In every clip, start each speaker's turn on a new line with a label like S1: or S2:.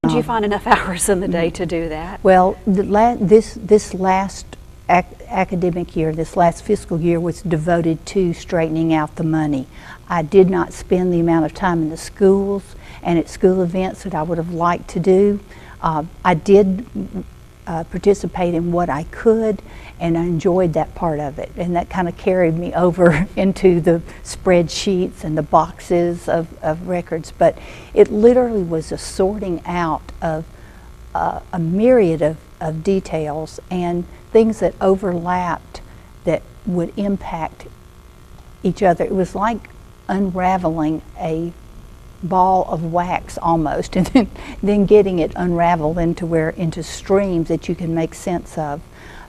S1: Did you find enough hours in the day to do that?
S2: Well, this last academic year, this last fiscal year was devoted to straightening out the money. I did not spend the amount of time in the schools and at school events that I would have liked to do. I did participate in what I could, and I enjoyed that part of it, and that kind of carried me over into the spreadsheets and the boxes of records. But it literally was a sorting out of a myriad of details and things that overlapped that would impact each other. It was like unraveling a ball of wax almost, and then getting it unraveled into streams that you can make sense of.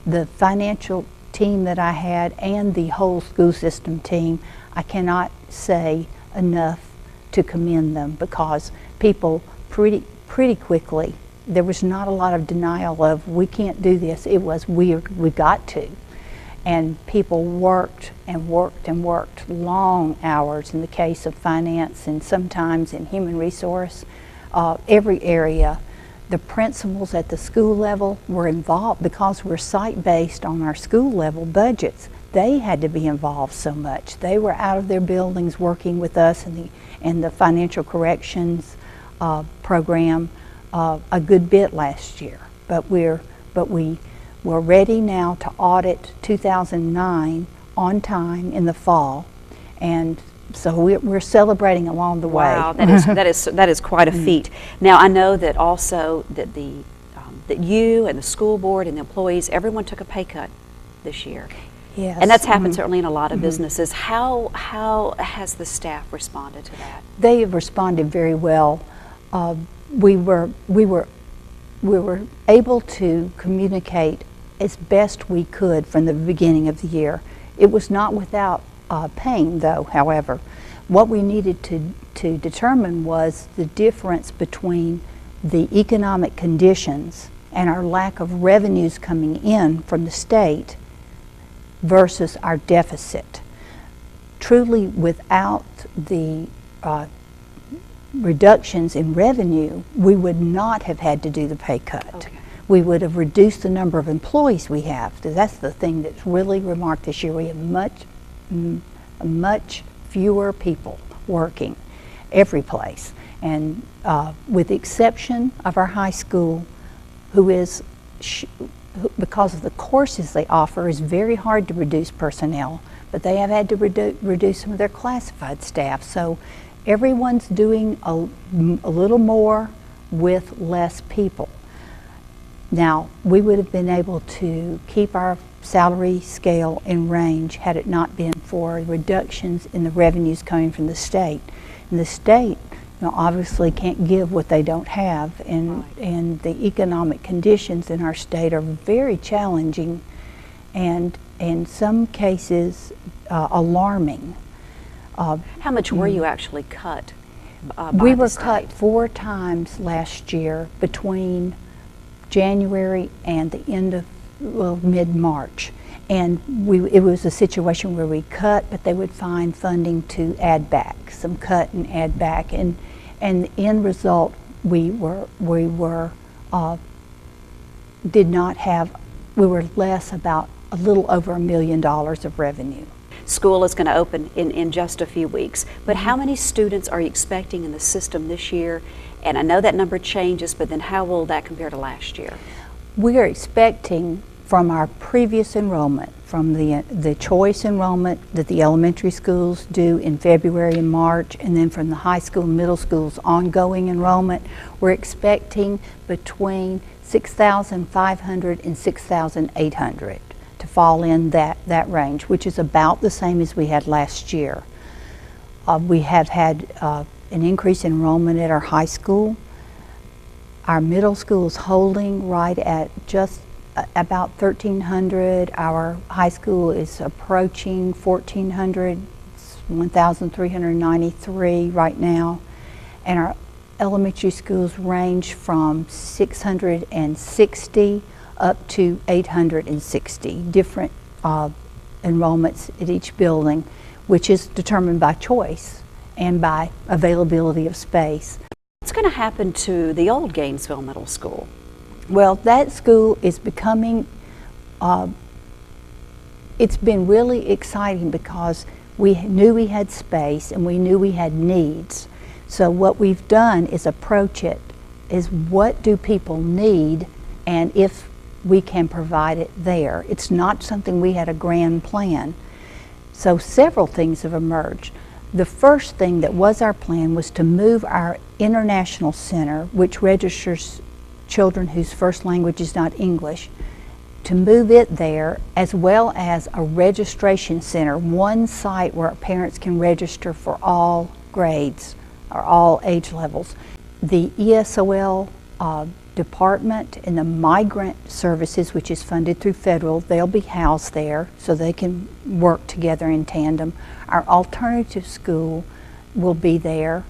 S2: The financial team that I had and the whole school system team, I cannot say enough to commend them, because people pretty quickly, there was not a lot of denial of we can't do this. It was we got to. And people worked and worked and worked long hours in the case of finance, and sometimes in human resource, every area. The principals at the school level were involved because we're site-based on our school level budgets. They had to be involved so much. They were out of their buildings working with us and the financial corrections program a good bit last year. But we were ready now to audit 2009 on time in the fall, and so we're celebrating along the way.
S1: Wow, that is quite a feat. Now I know that also that that you and the school board and the employees, everyone took a pay cut this year.
S2: Yes,
S1: and that's happened certainly in a lot of businesses. How has the staff responded to that?
S2: They have responded very well. We were able to communicate as best we could from the beginning of the year. It was not without pain, though, however. What we needed to determine was the difference between the economic conditions and our lack of revenues coming in from the state versus our deficit. Truly, without the reductions in revenue, we would not have had to do the pay cut. Okay. We would have reduced the number of employees we have. That's the thing that's really remarked this year. We have much fewer people working every place. And with the exception of our high school, who is, because of the courses they offer, is very hard to reduce personnel, but they have had to reduce some of their classified staff. So everyone's doing a little more with less people. Now, we would have been able to keep our salary scale in range had it not been for reductions in the revenues coming from the state. And the state, obviously can't give what they don't have, and the economic conditions in our state are very challenging and in some cases alarming.
S1: How much were you actually cut by
S2: We were
S1: the state?
S2: cut 4 times last year between January and the end of mid-March, and it was a situation where we cut, but they would find funding to add back, some cut and add back, and the end result we were less about a little over $1 million of revenue.
S1: School is going to open in just a few weeks, but how many students are you expecting in the system this year? And I know that number changes, but then how will that compare to last year?
S2: We are expecting from our previous enrollment, from the choice enrollment that the elementary schools do in February and March, and then from the high school and middle schools ongoing enrollment, we're expecting between 6,500 and 6,800 to fall in that range, which is about the same as we had last year. We have had an increase in enrollment at our high school. Our middle school is holding right at just about 1,300. Our high school is approaching 1,400. It's 1,393 right now. And our elementary schools range from 660 up to 860, different enrollments at each building, which is determined by choice and by availability of space.
S1: What's going to happen to the old Gainesville Middle School?
S2: Well, that school is becoming, it's been really exciting because we knew we had space and we knew we had needs. So what we've done is approach it is what do people need, and if we can provide it there. It's not something we had a grand plan. So several things have emerged. The first thing that was our plan was to move our International Center, which registers children whose first language is not English, to move it there, as well as a registration center, one site where parents can register for all grades or all age levels. The ESOL department and the migrant services, which is funded through federal, they'll be housed there so they can work together in tandem. Our alternative school will be there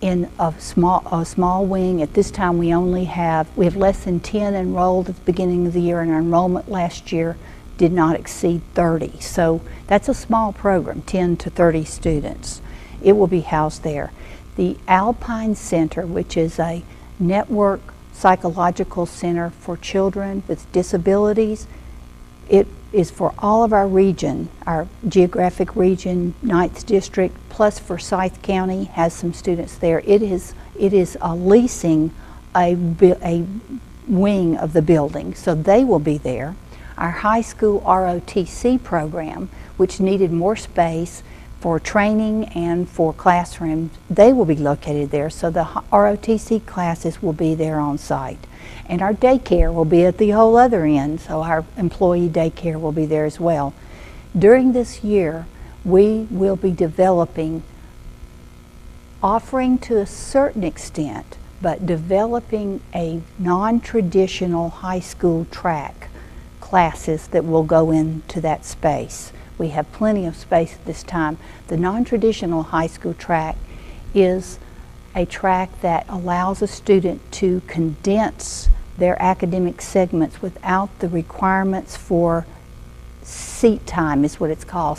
S2: in a small wing. At this time we have less than 10 enrolled at the beginning of the year, and our enrollment last year did not exceed 30. So that's a small program, 10 to 30 students. It will be housed there. The Alpine Center, which is a network psychological center for children with disabilities, it is for all of our region, our geographic region, 9th District, plus Forsyth County has some students there. It is leasing a wing of the building, so they will be there. Our high school ROTC program, which needed more space for training and for classrooms, they will be located there, so the ROTC classes will be there on site. And our daycare will be at the whole other end, so our employee daycare will be there as well. During this year, we will be developing, offering to a certain extent, but developing a non-traditional high school track classes that will go into that space. We have plenty of space at this time. The non-traditional high school track is a track that allows a student to condense their academic segments without the requirements for seat time, is what it's called,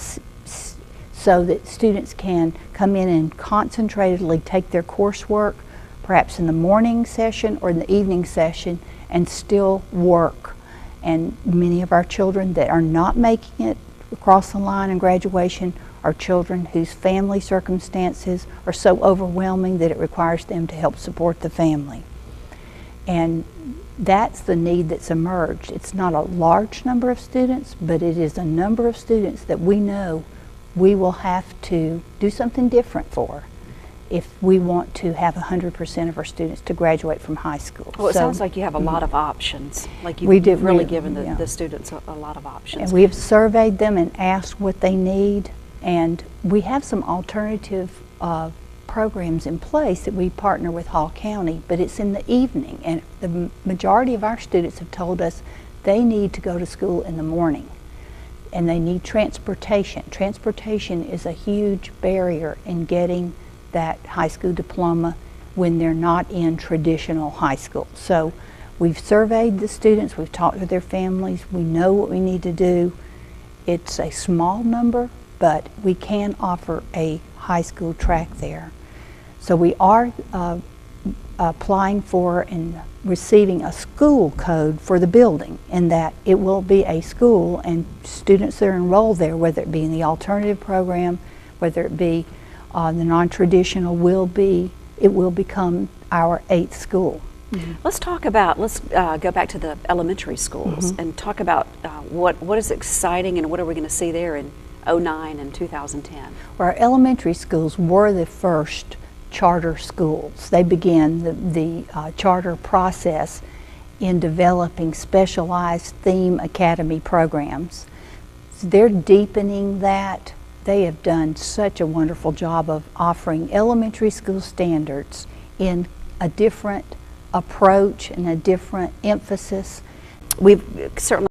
S2: so that students can come in and concentratedly take their coursework, perhaps in the morning session or in the evening session, and still work. And many of our children that are not making it across the line in graduation are children whose family circumstances are so overwhelming that it requires them to help support the family. And that's the need that's emerged. It's not a large number of students, but it is a number of students that we know we will have to do something different for if we want to have 100% of our students to graduate from high school.
S1: Well, it sounds like you have a lot of options. Like you've really given the students a lot of options.
S2: And we have surveyed them and asked what they need, and we have some alternative programs in place that we partner with Hall County, but it's in the evening, and the majority of our students have told us they need to go to school in the morning, and they need transportation. Transportation is a huge barrier in getting that high school diploma when they're not in traditional high school. So we've surveyed the students, we've talked to their families, we know what we need to do. It's a small number, but we can offer a high school track there. So we are applying for and receiving a school code for the building, in that it will be a school, and students that are enrolled there, whether it be in the alternative program, whether it be the non-traditional, it will become our 8th school.
S1: Mm-hmm. Let's go back to the elementary schools, mm-hmm. and talk about what is exciting and what are we going to see there in 2009 and 2010.
S2: Well, our elementary schools were the first charter schools. They began the charter process in developing specialized theme academy programs. So they're deepening that. They have done such a wonderful job of offering elementary school standards in a different approach and a different emphasis.
S1: We've certainly